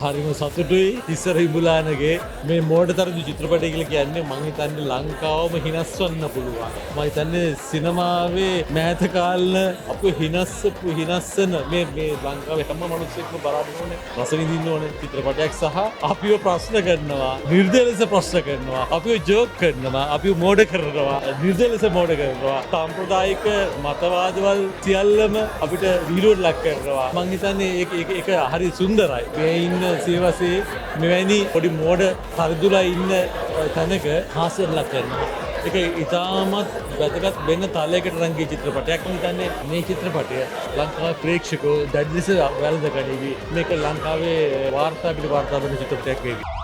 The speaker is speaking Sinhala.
හරිම සතුටුයි ඉස්සර ඉබුලානගේ මේ මෝඩ තරදු චිත්‍රපටය කියලා කියන්නේ මං හිතන්නේ ලංකාවම හිනස්වන්න පුළුවන්. මම හිතන්නේ සිනමාවේ මෑත කාලන අපේ හිනස්සන මේ ලංකාවේ හැම මිනිස්සෙක්ම බලන්න ඕනේ රස විඳින්න ඕනේ චිත්‍රපටයක් සහ අපිව ප්‍රශ්න කරනවා නිර්දය ලෙස ප්‍රශ්න කරනවා අපිව ජෝක් කරනවා අපිව මෝඩ කරනවා නිර්දය ලෙස මෝඩ කරනවා සාම්ප්‍රදායික මතවාදවල් සියල්ලම අපිට විහිළුවට ලක් කරනවා. මං හිතන්නේ ඒක හරි සුන්දරයි. මේ ඉන්න සියවසේ මෙවැනි පොඩි මෝඩ හරිදුලා ඉන්න තැනක හාස්‍යයට ලක් කරනවා. ඒක ඉතාමත් වැදගත් වෙන තලයකට රංගී චිත්‍රපටයක්. මම හිතන්නේ මේ චිත්‍රපටය ලංකාවේ ප්‍රේක්ෂකෝ දැඩි ලෙස වැළඳ ගනිවි. මේක ලංකාවේ වාර්තා පිට වාර්තා වෙන චිත්‍රපටයක් වේවි.